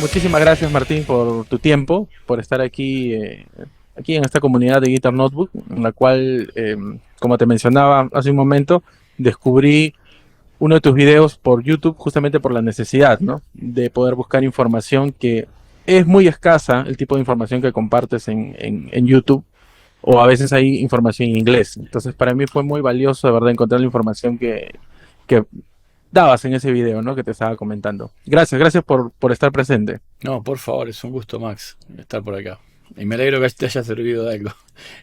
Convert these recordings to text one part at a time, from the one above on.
Muchísimas gracias, Martín, por tu tiempo, por estar aquí en esta comunidad de Guitar Notebook, en la cual, como te mencionaba hace un momento, descubrí uno de tus videos por YouTube justamente por la necesidad, ¿no?, de poder buscar información que es muy escasa, el tipo de información que compartes en YouTube, o a veces hay información en inglés. Entonces, para mí fue muy valioso, de verdad, encontrar la información que dabas en ese video, ¿no?, que te estaba comentando. Gracias por estar presente. No, por favor, es un gusto, Max, estar por acá. Y me alegro que te haya servido de algo.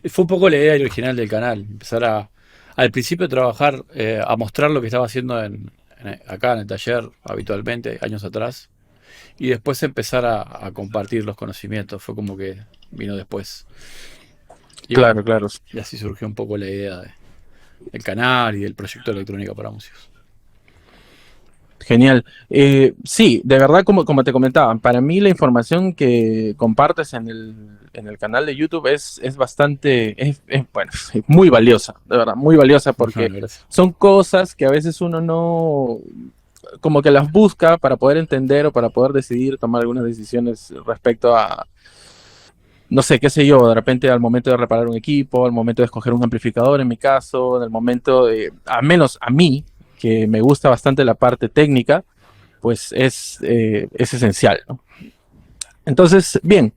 Fue un poco la idea original del canal, empezar al principio trabajar, a mostrar lo que estaba haciendo acá en el taller habitualmente, años atrás, y después empezar a compartir los conocimientos. Fue como que vino después. Y bueno, Claro, claro. y así surgió un poco la idea del canal y del proyecto de electrónica para músicos. Genial. Sí, de verdad, como te comentaba, para mí la información que compartes en el canal de YouTube es bastante, bueno, es muy valiosa, de verdad, muy valiosa, porque Bueno, gracias. son cosas que a veces uno no, como que las busca para poder entender o para poder decidir, tomar algunas decisiones respecto a, no sé, qué sé yo, de repente al momento de reparar un equipo, al momento de escoger un amplificador, en mi caso, en el momento de, al menos a mí, que me gusta bastante la parte técnica, pues es esencial, ¿no? Entonces, bien,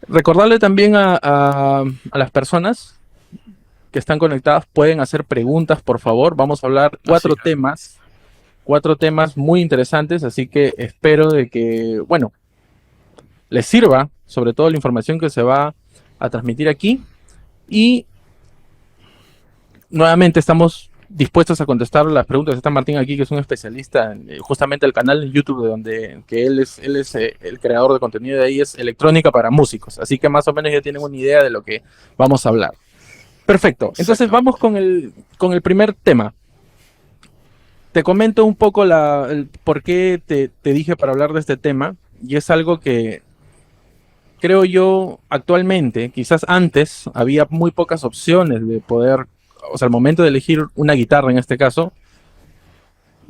recordarle también a las personas que están conectadas, pueden hacer preguntas, por favor. Vamos a hablar Sí, claro. cuatro temas muy interesantes, así que espero de que, bueno, les sirva, sobre todo la información que se va a transmitir aquí. Y nuevamente estamos dispuestos a contestar las preguntas. Está Martín aquí, que es un especialista en justamente el canal de YouTube, de donde que él es el creador de contenido de ahí, es Electrónica para Músicos. Así que más o menos ya tienen una idea de lo que vamos a hablar. Perfecto. Entonces Exactamente. vamos con el primer tema. Te comento un poco el por qué te dije para hablar de este tema, y es algo que creo yo actualmente, quizás antes, había muy pocas opciones de poder, o sea, al momento de elegir una guitarra en este caso,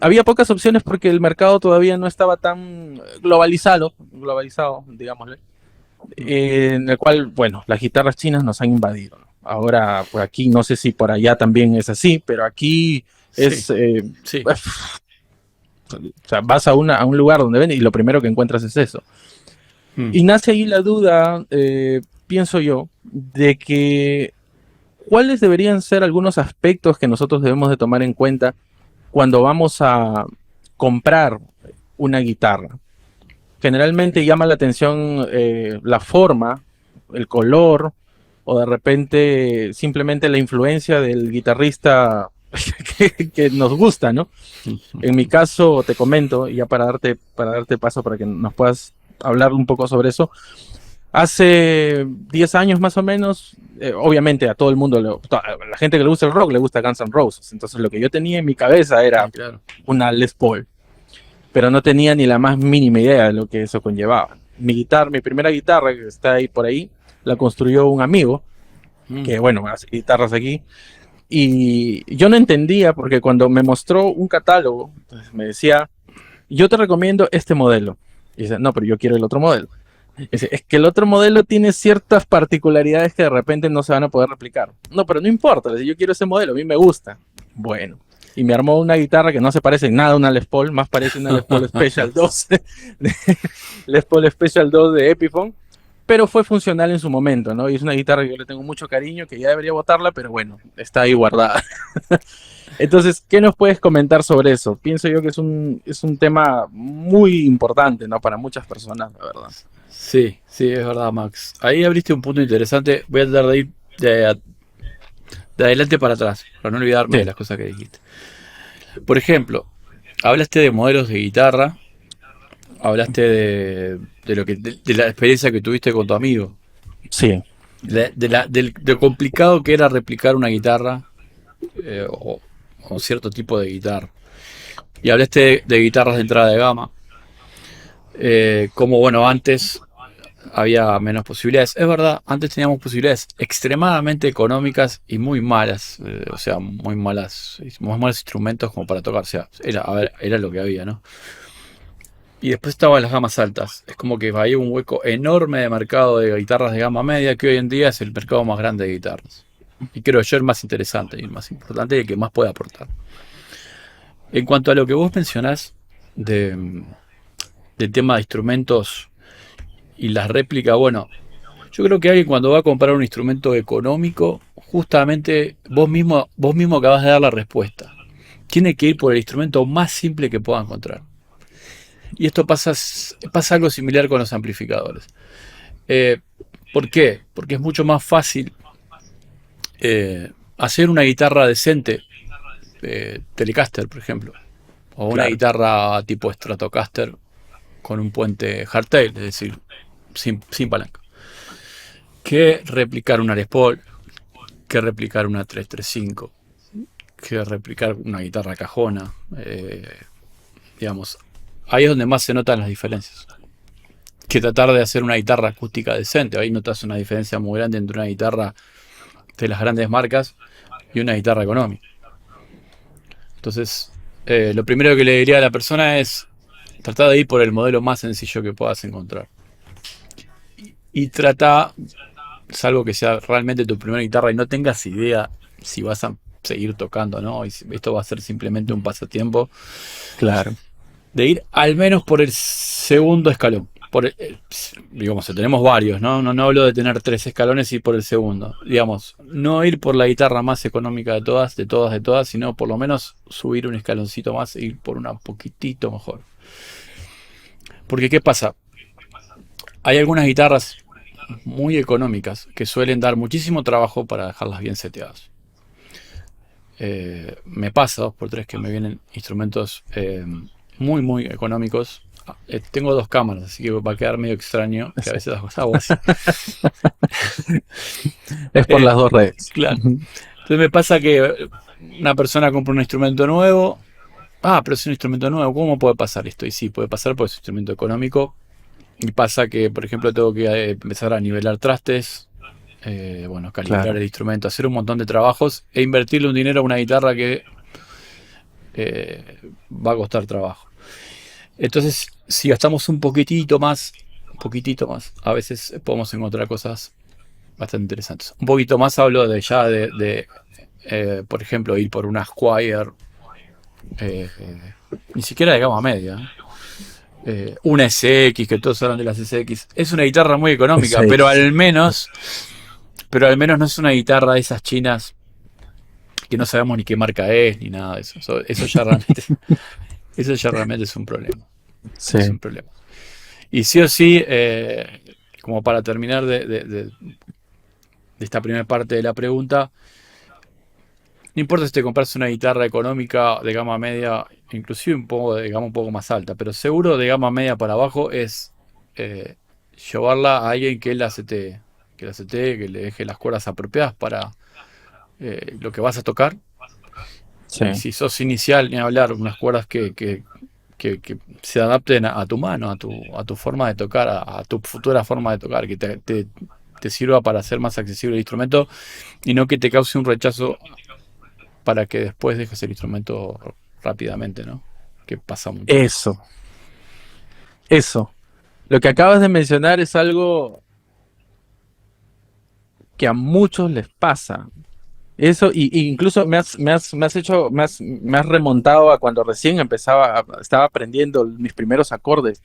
había pocas opciones porque el mercado todavía no estaba tan globalizado, digámosle, en el cual, bueno, las guitarras chinas nos han invadido, ¿no? Ahora, por aquí, no sé si por allá también es así, pero aquí Sí, es, sí. o sea, vas a un lugar donde ven y lo primero que encuentras es eso. Mm. Y nace ahí la duda, pienso yo, de que cuáles deberían ser algunos aspectos que nosotros debemos de tomar en cuenta cuando vamos a comprar una guitarra. Generalmente llama la atención la forma, el color, o de repente simplemente la influencia del guitarrista que nos gusta, ¿no? En mi caso, te comento, ya para darte paso para que nos puedas hablar un poco sobre eso. Hace 10 años más o menos, obviamente a todo el mundo, a la gente que le gusta el rock, le gusta Guns N' Roses. Entonces lo que yo tenía en mi cabeza era Sí, claro. una Les Paul, pero no tenía ni la más mínima idea de lo que eso conllevaba. Mi primera guitarra, que está ahí por ahí, la construyó un amigo, Mm. que bueno, hace guitarras aquí, y yo no entendía porque cuando me mostró un catálogo, pues me decía, yo te recomiendo este modelo. Y dice, no, pero yo quiero el otro modelo. Dice, es que el otro modelo tiene ciertas particularidades que de repente no se van a poder replicar. No, pero no importa, yo quiero ese modelo, a mí me gusta. Bueno, y me armó una guitarra que no se parece en nada a una Les Paul, más parece una Les Paul Special 2, Les Paul Special 2 de Epiphone, pero fue funcional en su momento, ¿no? Y es una guitarra que yo le tengo mucho cariño, que ya debería botarla, pero bueno, está ahí guardada. Entonces, ¿qué nos puedes comentar sobre eso? Pienso yo que es un tema muy importante, ¿no? Para muchas personas, la verdad. Sí, sí, es verdad, Max. Ahí abriste un punto interesante. Voy a tratar de ir de adelante para atrás, para no olvidarme de Sí, las cosas que dijiste. Por ejemplo, hablaste de modelos de guitarra, hablaste de la experiencia que tuviste con tu amigo, sí, de lo complicado que era replicar una guitarra, o cierto tipo de guitarra. Y hablaste de guitarras de entrada de gama. Como bueno, antes había menos posibilidades. Es verdad, antes teníamos posibilidades extremadamente económicas y muy malas, o sea, muy malos instrumentos como para tocar. O sea, a ver, era lo que había, ¿no? Y después estaban las gamas altas. Es como que había un hueco enorme de mercado de guitarras de gama media, que hoy en día es el mercado más grande de guitarras. Y creo yo el más interesante y el más importante y el que más puede aportar. En cuanto a lo que vos mencionás de, del tema de instrumentos y las réplicas, bueno, yo creo que alguien cuando va a comprar un instrumento económico, justamente vos mismo acabas de dar la respuesta. Tiene que ir por el instrumento más simple que pueda encontrar. Y esto pasa algo similar con los amplificadores. Eh, ¿Por qué? Porque es mucho más fácil hacer una guitarra decente, Telecaster, por ejemplo, o una Claro, guitarra tipo Stratocaster con un puente hardtail, es decir, sin palanca, que replicar una Les Paul, que replicar una 335, que replicar una guitarra cajona. Digamos, ahí es donde más se notan las diferencias. Que tratar de hacer una guitarra acústica decente. Ahí notas una diferencia muy grande entre una guitarra de las grandes marcas y una guitarra económica. Entonces, lo primero que le diría a la persona es tratar de ir por el modelo más sencillo que puedas encontrar. Y trata, salvo que sea realmente tu primera guitarra y no tengas idea si vas a seguir tocando, ¿no? Y si esto va a ser simplemente un pasatiempo, claro, de ir al menos por el segundo escalón. Digamos, tenemos varios, ¿no? No hablo de tener 3 escalones y por el segundo. Digamos, no ir por la guitarra más económica de todas, sino por lo menos subir un escaloncito más e ir por una poquitito mejor. Porque, ¿qué pasa? Hay algunas guitarras muy económicas que suelen dar muchísimo trabajo para dejarlas bien seteadas. Me pasa 2x3 que me vienen instrumentos muy económicos. Tengo 2 cámaras, así que va a quedar medio extraño que a sí. veces hago así. Es por Eh, las dos redes. claro. Entonces me pasa que una persona compra un instrumento nuevo. Ah, pero es un instrumento nuevo, ¿cómo puede pasar esto? Y sí, puede pasar porque es un instrumento económico. Y pasa que, por ejemplo, tengo que empezar a nivelar trastes, bueno, calibrar Claro, el instrumento, hacer un montón de trabajos e invertirle un dinero a una guitarra que va a costar trabajo. Entonces, si gastamos un poquitito más, a veces podemos encontrar cosas bastante interesantes. Un poquito más hablo de ya por ejemplo, ir por una Squier, ni siquiera de gama media. Una SX, que todos hablan de las SX. Es una guitarra muy económica, SX. pero al menos no es una guitarra de esas chinas que no sabemos ni qué marca es, ni nada de eso. Eso ya realmente es un problema. Es un Sí, problema. Y sí o sí, como para terminar de esta primera parte de la pregunta, no importa si te compras una guitarra económica de gama media, inclusive un poco de gama un poco más alta, pero seguro de gama media para abajo es eh, llevarla a alguien que le deje las cuerdas apropiadas para lo que vas a tocar. Y sí. si sos inicial, ni hablar, unas cuerdas que se adapten a tu mano, a tu forma de tocar, a tu futura forma de tocar, que te sirva para hacer más accesible el instrumento y no que te cause un rechazo para que después dejes el instrumento rápidamente, ¿no? Que pasa mucho. Eso, eso. Lo que acabas de mencionar es algo que a muchos les pasa. Eso, y incluso me has remontado a cuando recién estaba aprendiendo mis primeros acordes.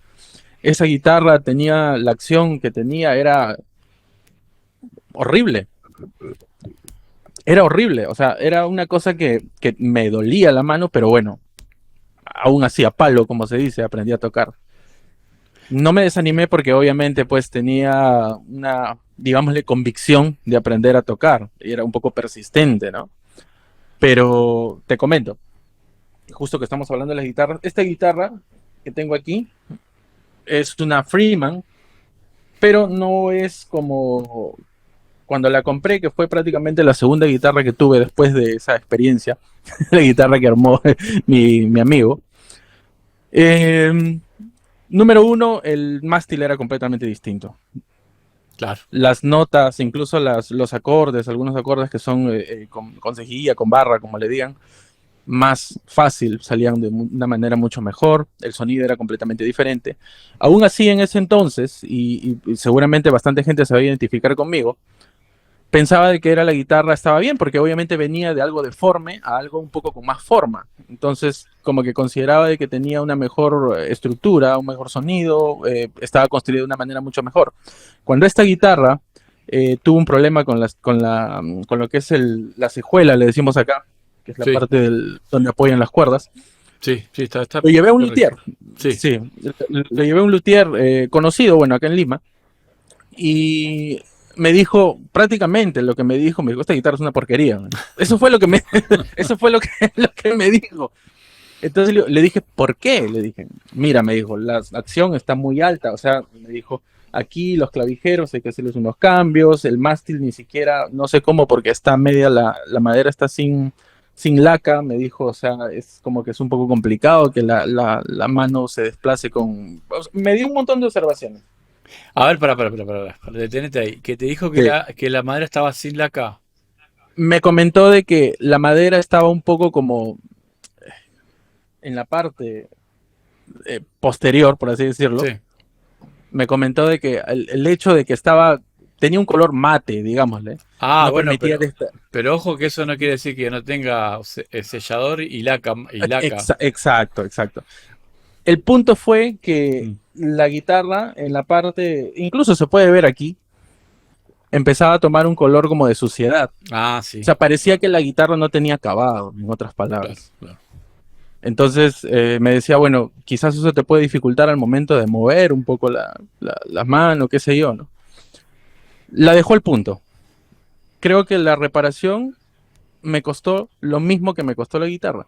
Esa guitarra tenía, la acción que tenía horrible, era horrible, o sea, era una cosa que me dolía la mano, pero bueno, aún así a palo, como se dice, aprendí a tocar. No me desanimé porque obviamente pues tenía una, digámosle, convicción de aprender a tocar y era un poco persistente, ¿no? Pero te comento, justo que estamos hablando de las guitarras, esta guitarra que tengo aquí es una Freeman, pero no es como cuando la compré, que fue prácticamente la segunda guitarra que tuve después de esa experiencia, la guitarra que armó mi amigo. Eh, Número uno, el mástil era completamente distinto. Claro. Las notas, incluso los acordes, algunos acordes que son con cejilla, con barra, como le digan, más fácil, salían de una manera mucho mejor, el sonido era completamente diferente. Aún así, en ese entonces, y seguramente bastante gente se va a identificar conmigo, pensaba de que era la guitarra estaba bien, porque obviamente venía de algo deforme a algo un poco con más forma. Entonces, como que consideraba de que tenía una mejor estructura, un mejor sonido, estaba construida de una manera mucho mejor. Cuando esta guitarra tuvo un problema con lo que es la cejuela, le decimos acá, que es la Sí, parte donde apoyan las cuerdas, sí, sí, está lo llevé a un correcto. luthier. Sí. Sí, lo llevé a un luthier conocido, bueno, acá en Lima, y me dijo prácticamente lo que me dijo, esta guitarra es una porquería. Man. Eso fue lo que me, eso fue lo que me dijo. Entonces le dije, ¿por qué? Le dije, mira, me dijo, la acción está muy alta, o sea, me dijo, aquí los clavijeros hay que hacerles unos cambios, el mástil ni siquiera, no sé cómo, porque está media, la madera está sin laca, me dijo, o sea, es como que es un poco complicado que la mano se desplace con... O sea, me dio un montón de observaciones. A ver, para, detenete ahí. Que te dijo Sí. que la madera estaba sin laca. Me comentó de que la madera estaba un poco como en la parte posterior, por así decirlo. Sí. Me comentó de que el hecho de que tenía un color mate, digámosle, Ah, no bueno, permitía pero ojo que eso no quiere decir que no tenga sellador y laca. Exacto, exacto. El punto fue que Mm. la guitarra en la parte, incluso se puede ver aquí, empezaba a tomar un color como de suciedad. Ah, O sí, sea, parecía que la guitarra no tenía acabado, en otras claro, palabras. claro. Entonces me decía, bueno, quizás eso te puede dificultar al momento de mover un poco la mano, qué sé yo, ¿no? La dejó al punto. Creo que la reparación me costó lo mismo que me costó la guitarra.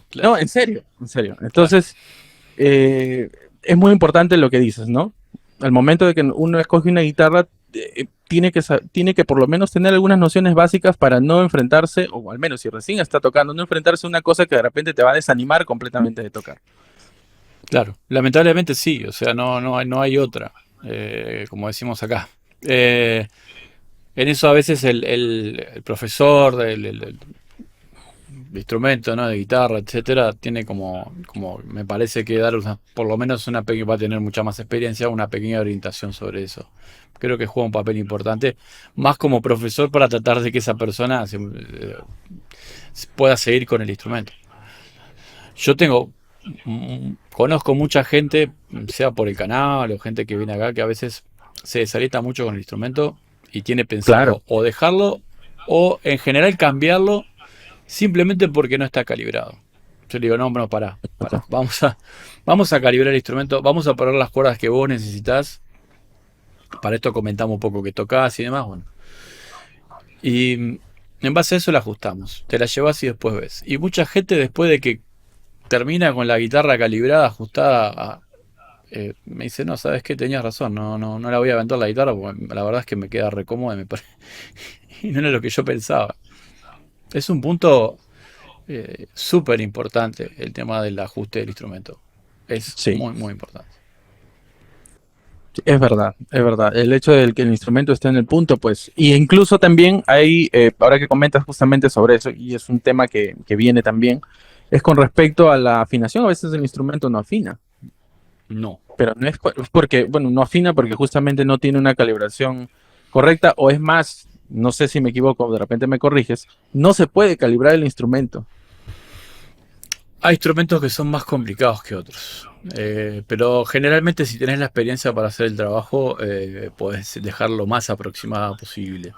Claro, No, en serio, en serio. claro, Entonces, eh, es muy importante lo que dices, ¿no? Al momento de que uno escoge una guitarra, tiene que por lo menos tener algunas nociones básicas para no enfrentarse, o al menos si recién está tocando, no enfrentarse a una cosa que de repente te va a desanimar completamente de tocar. claro. Lamentablemente sí, o sea, no hay otra, como decimos acá. Eh, en eso a veces el profesor del instrumento, ¿no? De guitarra, etcétera, tiene como me parece que dar por lo menos una pequeña, va a tener mucha más experiencia, una pequeña orientación sobre eso. Creo que juega un papel importante, más como profesor para tratar de que esa persona pueda seguir con el instrumento. Yo conozco mucha gente, sea por el canal o gente que viene acá, que a veces se desalienta mucho con el instrumento y tiene Claro. pensado o dejarlo o en general cambiarlo simplemente porque no está calibrado. Yo le digo, no, no, pará. Vamos a calibrar el instrumento, vamos a poner las cuerdas que vos necesitas. Para esto comentamos un poco que tocás y demás, bueno. Y en base a eso la ajustamos. Te la llevas y después ves. Y mucha gente después de que termina con la guitarra calibrada, ajustada, me dice, no, ¿sabes qué? Tenías razón, no la voy a vender la guitarra porque la verdad es que me queda recómoda y no era lo que yo pensaba. Es un punto súper importante el tema del ajuste del instrumento. Es Sí, muy, muy importante. es verdad, es verdad. El hecho de que el instrumento esté en el punto, pues, y incluso también hay, ahora que comentas justamente sobre eso, y es un tema que viene también, es con respecto a la afinación. A veces el instrumento no afina, No. pero no es porque, bueno, no afina porque justamente no tiene una calibración correcta, o es más, no sé si me equivoco, de repente me corriges, no se puede calibrar el instrumento. Hay instrumentos que son más complicados que otros. Pero generalmente si tenés la experiencia para hacer el trabajo, podés dejarlo lo más aproximado posible.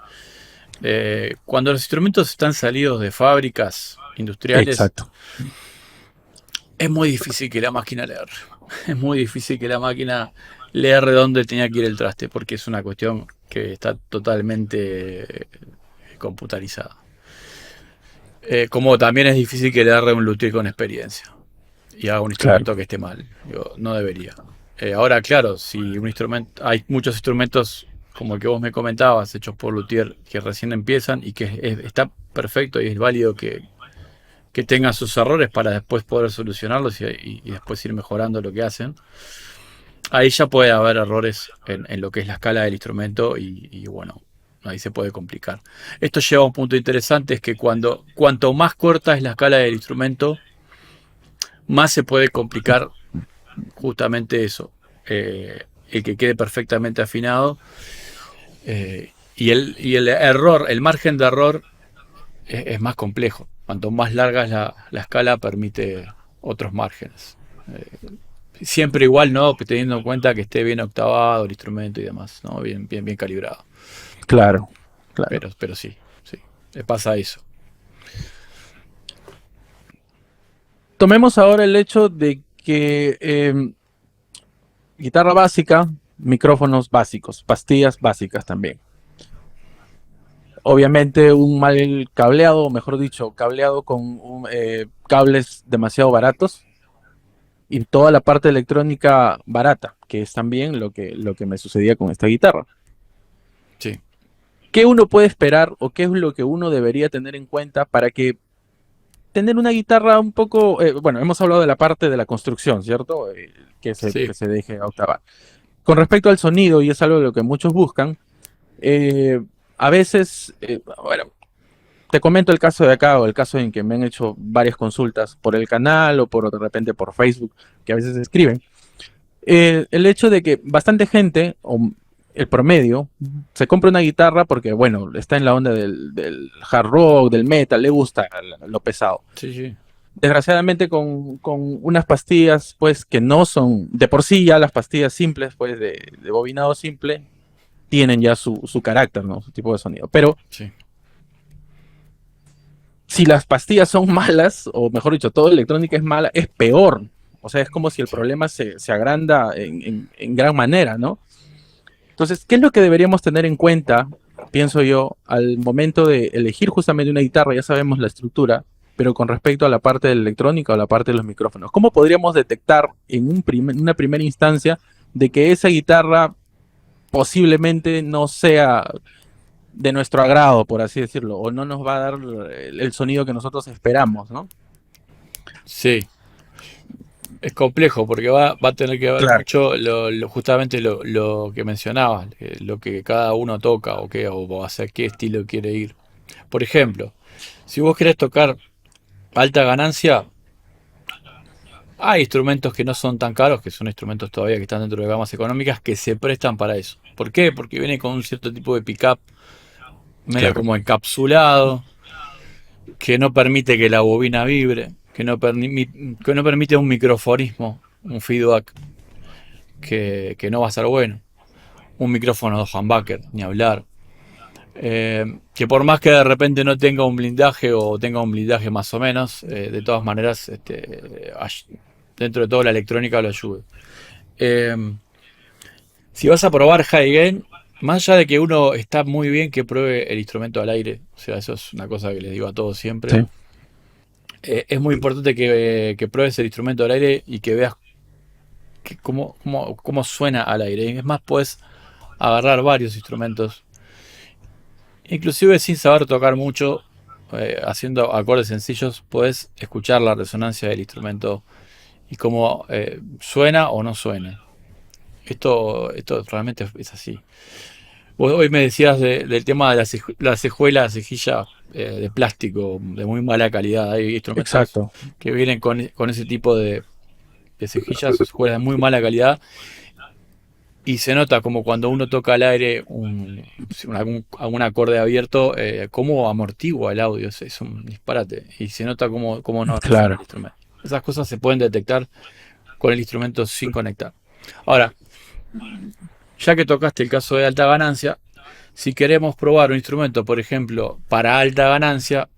Cuando los instrumentos están salidos de fábricas industriales, Exacto. es muy difícil que la máquina le erre. Es muy difícil que la máquina le erre donde tenía que ir el traste, porque es una cuestión que está totalmente computarizada. Como también es difícil que le erre un luthier con experiencia y haga un Claro. instrumento que esté mal. Digo, no debería. Ahora, claro, si un instrumento, hay muchos instrumentos como el que vos me comentabas, hechos por luthier que recién empiezan y que está perfecto y es válido que tengan sus errores para después poder solucionarlos y después ir mejorando lo que hacen. Ahí ya puede haber errores en lo que es la escala del instrumento y bueno, ahí se puede complicar. Esto lleva a un punto interesante, es que cuanto más corta es la escala del instrumento, más se puede complicar justamente eso, el que quede perfectamente afinado, y el error, el margen de error es más complejo. Cuanto más larga es la escala, permite otros márgenes. Siempre igual, ¿no? Teniendo en cuenta que esté bien octavado el instrumento y demás, ¿no? Bien calibrado. Claro, claro. Pero sí, pasa eso. Tomemos ahora el hecho de que guitarra básica, micrófonos básicos, pastillas básicas también. Obviamente un mal cableado, o mejor dicho, cableado con cables demasiado baratos y toda la parte electrónica barata, que es también lo que me sucedía con esta guitarra. Sí. ¿Qué uno puede esperar o qué es lo que uno debería tener en cuenta para que tener una guitarra un poco, bueno, hemos hablado de la parte de la construcción, ¿cierto? Que Sí. se deje octavar. Con respecto al sonido, y es algo de lo que muchos buscan, a veces, bueno, te comento el caso de acá o el caso en que me han hecho varias consultas por el canal o de repente por Facebook, que a veces escriben. El hecho de que bastante gente, o el promedio, se compra una guitarra porque, bueno, está en la onda del hard rock, del metal, le gusta lo pesado. Sí. Desgraciadamente con unas pastillas, pues, que no son, de por sí ya las pastillas simples, pues, de bobinado simple, tienen ya su carácter, ¿no? Su tipo de sonido. Pero Sí. si las pastillas son malas, o mejor dicho, toda electrónica es mala, es peor. O sea, es como si el problema se agranda en gran manera, ¿no? Entonces, ¿qué es lo que deberíamos tener en cuenta, pienso yo, al momento de elegir justamente una guitarra? Ya sabemos la estructura, pero con respecto a la parte de la electrónica o la parte de los micrófonos, ¿cómo podríamos detectar en una primera instancia de que esa guitarra posiblemente no sea de nuestro agrado, por así decirlo, o no nos va a dar el sonido que nosotros esperamos, ¿no? Sí. Es complejo porque va a tener que ver Claro. mucho justamente lo que mencionabas, lo que cada uno toca o hacia qué estilo quiere ir. Por ejemplo, si vos querés tocar alta ganancia, hay instrumentos que no son tan caros, que son instrumentos todavía que están dentro de gamas económicas, que se prestan para eso. ¿Por qué? Porque viene con un cierto tipo de pickup medio Claro. como encapsulado, que no permite que la bobina vibre, que no permite un microfonismo, un feedback que no va a ser bueno. Un micrófono de humbucker, ni hablar. Que por más que de repente no tenga un blindaje o tenga un blindaje más o menos, de todas maneras, dentro de todo la electrónica lo ayuda. Eh, si vas a probar high gain, más allá de que uno está muy bien que pruebe el instrumento al aire, o sea, eso es una cosa que les digo a todos siempre, Sí. es muy importante que pruebes el instrumento al aire y que veas cómo suena al aire. Es más, puedes agarrar varios instrumentos, inclusive sin saber tocar mucho, haciendo acordes sencillos, puedes escuchar la resonancia del instrumento y cómo suena o no suena. Esto realmente es así. Vos hoy me decías del tema de la cejuela, cejilla de plástico de muy mala calidad. Hay instrumentos Exacto. que vienen con ese tipo de cejillas o cejuelas de muy mala calidad. Y se nota como cuando uno toca al aire algún acorde abierto, cómo amortigua el audio, es un disparate. Y se nota cómo no resuena el Claro. instrumento. Esas cosas se pueden detectar con el instrumento sin conectar. Ahora, ya que tocaste el caso de alta ganancia, si queremos probar un instrumento, por ejemplo, para alta ganancia,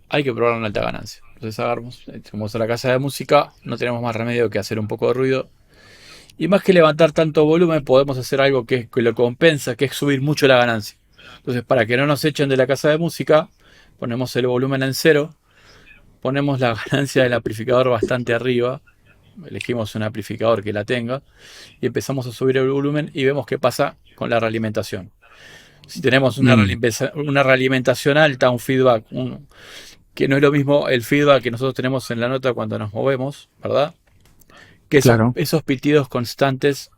hay que probar una alta ganancia. Entonces agarramos, como a la casa de música, no tenemos más remedio que hacer un poco de ruido. Y más que levantar tanto volumen, podemos hacer algo que lo compensa, que es subir mucho la ganancia. Entonces, para que no nos echen de la casa de música, ponemos el volumen en cero, ponemos la ganancia del amplificador bastante arriba, elegimos un amplificador que la tenga, y empezamos a subir el volumen y vemos qué pasa con la realimentación. Si tenemos una Mm. realimentación alta, un feedback que no es lo mismo el feedback que nosotros tenemos en la nota cuando nos movemos, ¿verdad? Que Claro. esos pitidos constantes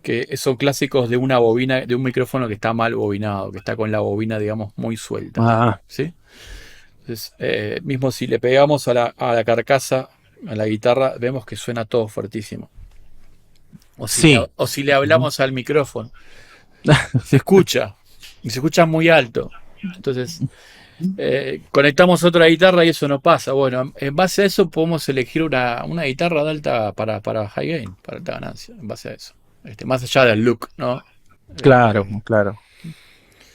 que son clásicos de una bobina, de un micrófono que está mal bobinado, que está con la bobina, digamos, muy suelta, Ah, ¿sí? Entonces, mismo si le pegamos a la carcasa, a la guitarra, vemos que suena todo fuertísimo. sí. O si le Ujú. hablamos al micrófono, se escucha, y se escucha muy alto. Entonces, conectamos otra guitarra y eso no pasa. Bueno, en base a eso podemos elegir una guitarra de alta para high gain, para alta ganancia, en base a eso. Más allá del look, ¿no? Claro, Eh, claro.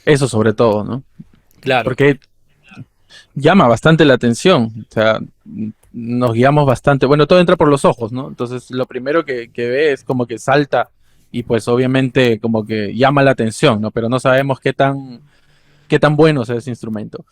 Eso sobre todo, ¿no? claro, Porque llama bastante la atención. O sea, nos guiamos bastante. Bueno, todo entra por los ojos, ¿no? Entonces, lo primero que ve es como que salta y pues obviamente como que llama la atención, ¿no? Pero no sabemos qué tan bueno es ese instrumento.